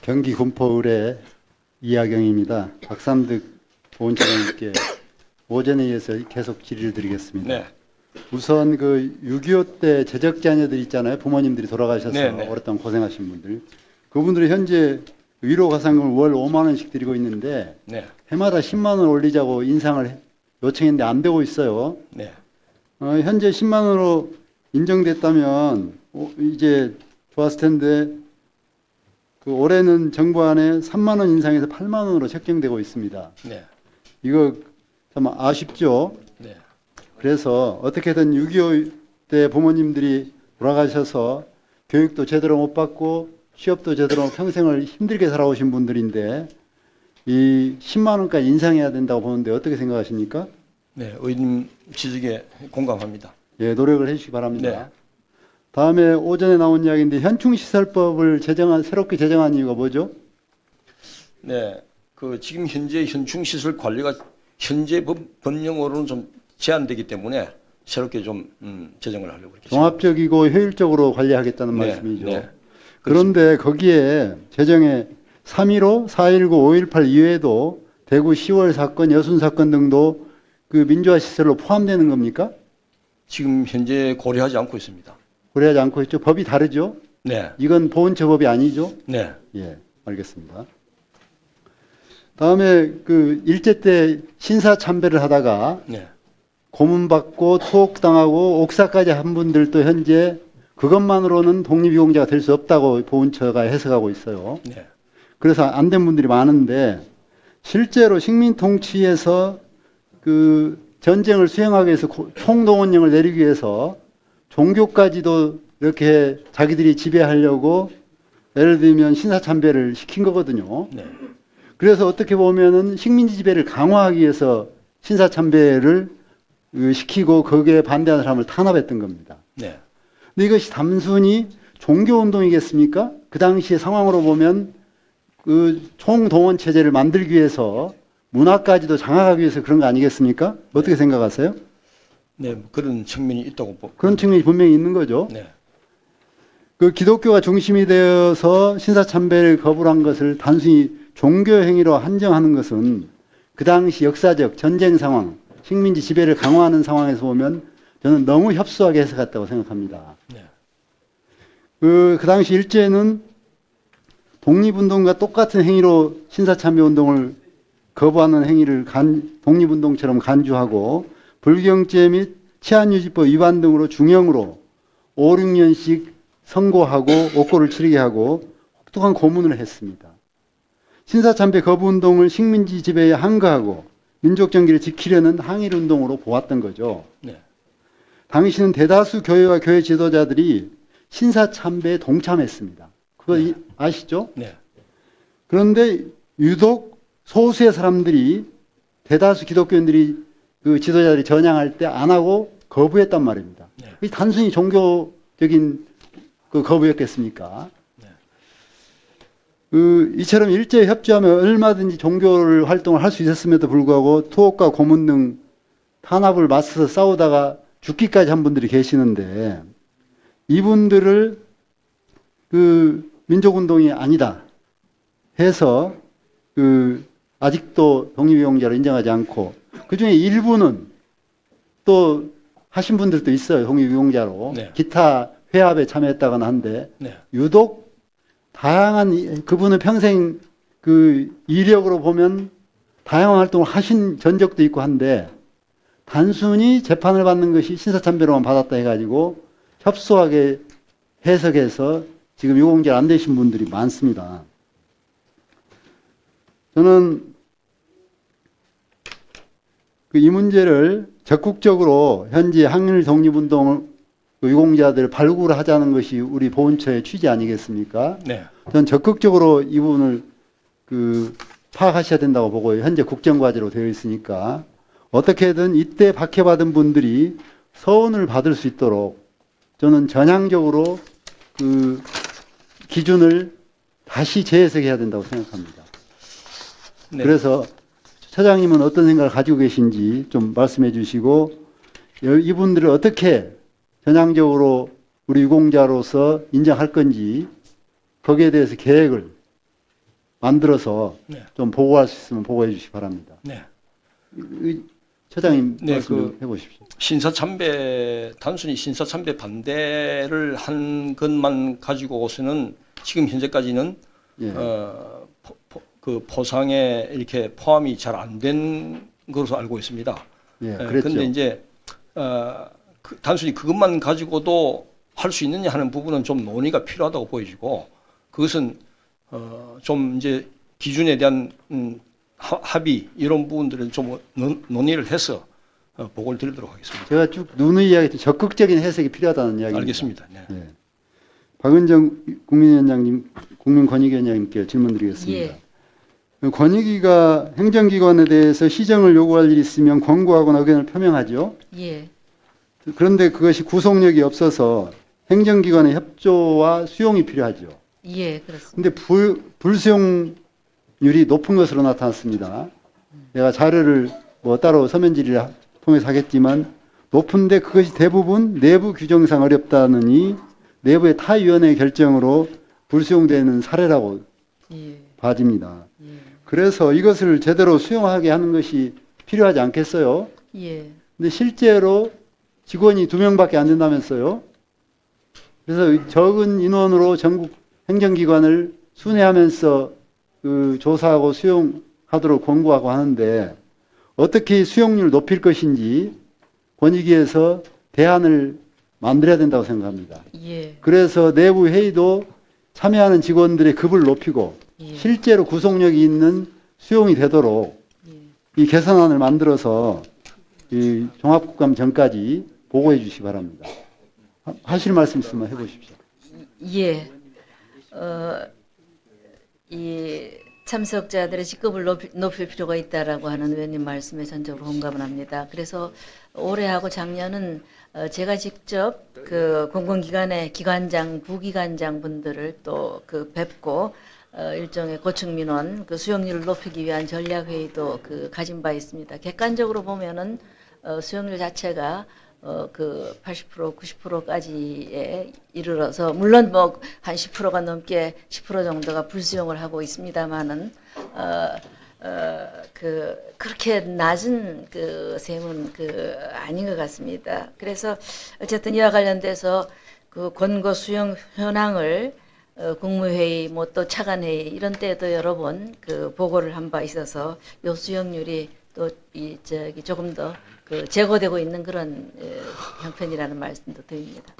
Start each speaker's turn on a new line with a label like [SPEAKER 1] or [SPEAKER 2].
[SPEAKER 1] 경기 군포을의 이하경입니다. 박삼득 보훈처장님께 오전에 이어서 계속 질의를 드리겠습니다.
[SPEAKER 2] 네.
[SPEAKER 1] 우선 그 6.25 때 제적자녀들 있잖아요. 부모님들이 돌아가셔서
[SPEAKER 2] 네, 네.
[SPEAKER 1] 오랫동안 고생하신 분들. 그분들이 현재 위로가상금을 월 5만 원씩 드리고 있는데
[SPEAKER 2] 네.
[SPEAKER 1] 해마다 10만 원 올리자고 인상을 요청했는데 안 되고 있어요.
[SPEAKER 2] 네.
[SPEAKER 1] 현재 10만 원으로 인정됐다면 이제 좋았을 텐데 그 올해는 정부 안에 3만 원 인상해서 8만 원으로 책정되고 있습니다.
[SPEAKER 2] 네.
[SPEAKER 1] 이거 참 아쉽죠.
[SPEAKER 2] 네.
[SPEAKER 1] 그래서 어떻게든 6.25 때 부모님들이 돌아가셔서 교육도 제대로 못 받고 취업도 제대로 평생을 힘들게 살아오신 분들인데 이 10만 원까지 인상해야 된다고 보는데 어떻게 생각하십니까?
[SPEAKER 2] 네. 의원님 지적에 공감합니다.
[SPEAKER 1] 예, 노력을 해주시기 바랍니다.
[SPEAKER 2] 네.
[SPEAKER 1] 다음에 오전에 나온 이야기인데 현충시설법을 새롭게 제정한 이유가 뭐죠?
[SPEAKER 2] 네. 그 지금 현재 현충시설 관리가 현재 법령으로는 좀 제한되기 때문에 새롭게 좀 제정을 하려고 그렇게
[SPEAKER 1] 종합적이고 효율적으로 관리하겠다는
[SPEAKER 2] 네,
[SPEAKER 1] 말씀이죠.
[SPEAKER 2] 네.
[SPEAKER 1] 그런데 거기에 제정에 3.15, 4.19, 5.18 이외에도 대구 10월 사건, 여순 사건 등도 그 민주화 시설로 포함되는 겁니까?
[SPEAKER 2] 지금 현재 고려하지 않고 있습니다.
[SPEAKER 1] 고려하지 않고 있죠. 법이 다르죠.
[SPEAKER 2] 네.
[SPEAKER 1] 이건 보훈처법이 아니죠.
[SPEAKER 2] 네.
[SPEAKER 1] 예, 알겠습니다. 다음에 그 일제 때 신사 참배를 하다가
[SPEAKER 2] 네.
[SPEAKER 1] 고문받고 투옥당하고 옥사까지 한 분들도 현재 그것만으로는 독립유공자가 될 수 없다고 보훈처가 해석하고 있어요.
[SPEAKER 2] 네.
[SPEAKER 1] 그래서 안 된 분들이 많은데 실제로 식민 통치에서 그 전쟁을 수행하기 위해서 총동원령을 내리기 위해서 종교까지도 이렇게 자기들이 지배하려고 예를 들면 신사참배를 시킨 거거든요.
[SPEAKER 2] 네.
[SPEAKER 1] 그래서 어떻게 보면은 식민지 지배를 강화하기 위해서 신사참배를 시키고 거기에 반대하는 사람을 탄압했던 겁니다.
[SPEAKER 2] 네.
[SPEAKER 1] 근데 이것이 단순히 종교운동이겠습니까? 그 당시의 상황으로 보면 그 총동원 체제를 만들기 위해서 문화까지도 장악하기 위해서 그런 거 아니겠습니까? 어떻게 생각하세요?
[SPEAKER 2] 네. 그런 측면이 있다고
[SPEAKER 1] 그런 측면이 분명히 있는 거죠.
[SPEAKER 2] 네.
[SPEAKER 1] 그 기독교가 중심이 되어서 신사참배를 거부한 것을 단순히 종교 행위로 한정하는 것은 그 당시 역사적 전쟁 상황, 식민지 지배를 강화하는 상황에서 보면 저는 너무 협소하게 해석했다고 생각합니다.
[SPEAKER 2] 네.
[SPEAKER 1] 그 당시 일제는 독립운동과 똑같은 행위로 신사참배운동을 거부하는 행위를 독립운동처럼 간주하고 불경죄 및 치안유지법 위반 등으로 중형으로 5, 6년씩 선고하고 옥고를 치르게 하고 혹독한 고문을 했습니다. 신사참배 거부운동을 식민지 지배에 항거하고 민족정기를 지키려는 항일운동으로 보았던 거죠.
[SPEAKER 2] 네.
[SPEAKER 1] 당시는 대다수 교회와 교회 지도자들이 신사참배에 동참했습니다. 그거 아시죠?
[SPEAKER 2] 네.
[SPEAKER 1] 그런데 유독 소수의 사람들이 대다수 기독교인들이 그 지도자들이 전향할 때 안 하고 거부했단 말입니다.
[SPEAKER 2] 네.
[SPEAKER 1] 그게 단순히 종교적인 그 거부였겠습니까?
[SPEAKER 2] 네.
[SPEAKER 1] 이처럼 일제에 협조하면 얼마든지 종교를 활동을 할 수 있었음에도 불구하고 투옥과 고문 등 탄압을 맞서서 싸우다가 죽기까지 한 분들이 계시는데 이분들을 그 민족운동이 아니다 해서 아직도 독립유공자로 인정하지 않고 그 중에 일부는 또 하신 분들도 있어요. 독립유공자로.
[SPEAKER 2] 네.
[SPEAKER 1] 기타 회합에 참여했다거나 한데
[SPEAKER 2] 네.
[SPEAKER 1] 유독 다양한 그분은 평생 그 이력으로 보면 다양한 활동을 하신 전적도 있고 한데 단순히 재판을 받는 것이 신사참배로만 받았다 해가지고 협소하게 해석해서 지금 유공자 안 되신 분들이 많습니다. 저는 이 문제를 적극적으로 현재 항일 독립운동 유공자들 발굴하자는 것이 우리 보훈처의 취지 아니겠습니까?
[SPEAKER 2] 네.
[SPEAKER 1] 저는 적극적으로 이 부분을 파악하셔야 된다고 보고요. 현재 국정과제로 되어 있으니까 어떻게든 이때 박해받은 분들이 서운을 받을 수 있도록 저는 전향적으로 그 기준을 다시 재해석해야 된다고 생각합니다.
[SPEAKER 2] 네.
[SPEAKER 1] 그래서 처장님은 어떤 생각을 가지고 계신지 좀 말씀해 주시고 이분들을 어떻게 전향적으로 우리 유공자로서 인정할 건지 거기에 대해서 계획을 만들어서
[SPEAKER 2] 네.
[SPEAKER 1] 좀 보고할 수 있으면 보고해 주시기 바랍니다.
[SPEAKER 2] 네.
[SPEAKER 1] 처장님
[SPEAKER 2] 네,
[SPEAKER 1] 말씀 좀 해보십시오.
[SPEAKER 2] 단순히 신사참배 반대를 한 것만 가지고서는 지금 현재까지는
[SPEAKER 1] 예.
[SPEAKER 2] 그 포상에 이렇게 포함이 잘 안 된 것으로 알고 있습니다.
[SPEAKER 1] 예,
[SPEAKER 2] 그런데
[SPEAKER 1] 그랬죠.
[SPEAKER 2] 이제 단순히 그것만 가지고도 할 수 있느냐 하는 부분은 좀 논의가 필요하다고 보여지고, 그것은 좀 이제 기준에 대한 합의 이런 부분들은 좀 논의를 해서 보고를 드리도록 하겠습니다.
[SPEAKER 1] 제가 쭉 누누이 이야기했던 적극적인 해석이 필요하다는 이야기입니다.
[SPEAKER 2] 알겠습니다. 네.
[SPEAKER 1] 예. 박은정 국민위원장님, 국민권익위원장님께 질문드리겠습니다. 권익위가 행정기관에 대해서 시정을 요구할 일이 있으면 권고하거나 의견을 표명하죠.
[SPEAKER 3] 예,
[SPEAKER 1] 그런데 그것이 구속력이 없어서 행정기관의 협조와 수용이 필요하죠.
[SPEAKER 3] 예, 그렇습니다.
[SPEAKER 1] 근데 불수용률이 높은 것으로 나타났습니다. 내가 자료를 뭐 따로 서면 질의를 통해서 하겠지만 높은데 그것이 대부분 내부 규정상 어렵다느니 내부의 타위원회의 결정으로 불수용되는 사례라고
[SPEAKER 3] 예,
[SPEAKER 1] 봐집니다.
[SPEAKER 3] 예,
[SPEAKER 1] 그래서 이것을 제대로 수용하게 하는 것이 필요하지 않겠어요?
[SPEAKER 3] 예,
[SPEAKER 1] 근데 실제로 직원이 2명밖에 안 된다면서요? 그래서 적은 인원으로 전국 행정기관을 순회하면서 그 조사하고 수용하도록 권고하고 하는데 어떻게 수용률을 높일 것인지 권익위에서 대안을 만들어야 된다고 생각합니다.
[SPEAKER 3] 예,
[SPEAKER 1] 그래서 내부 회의도 참여하는 직원들의 급을 높이고
[SPEAKER 3] 예,
[SPEAKER 1] 실제로 구속력이 있는 수용이 되도록
[SPEAKER 3] 예.
[SPEAKER 1] 이 개선안을 만들어서 이 종합국감 전까지 보고해 주시기 바랍니다. 하실 말씀 있으면 해보십시오.
[SPEAKER 3] 예. 이 참석자들의 직급을 높일 필요가 있다라고 하는 의원님 말씀에 전적으로 공감을 합니다. 그래서 올해하고 작년은 제가 직접 그 공공기관의 기관장, 부기관장 분들을 또 그 뵙고 일종의 고층 민원 그 수용률을 높이기 위한 전략 회의도 그 가진 바 있습니다. 객관적으로 보면은 수용률 자체가 그 80%, 90%까지에 이르러서 물론 뭐 한 10%가 넘게 10% 정도가 불수용을 하고 있습니다만은 그렇게 낮은 그 셈은 아닌 것 같습니다. 그래서 어쨌든 이와 관련돼서 그 권고 수용 현황을 국무회의 뭐 또 차관회의 이런 때도 여러 번 그 보고를 한 바 있어서 요 수용률이 또 조금 더 그 제고되고 있는 그런 형편이라는 말씀도 드립니다.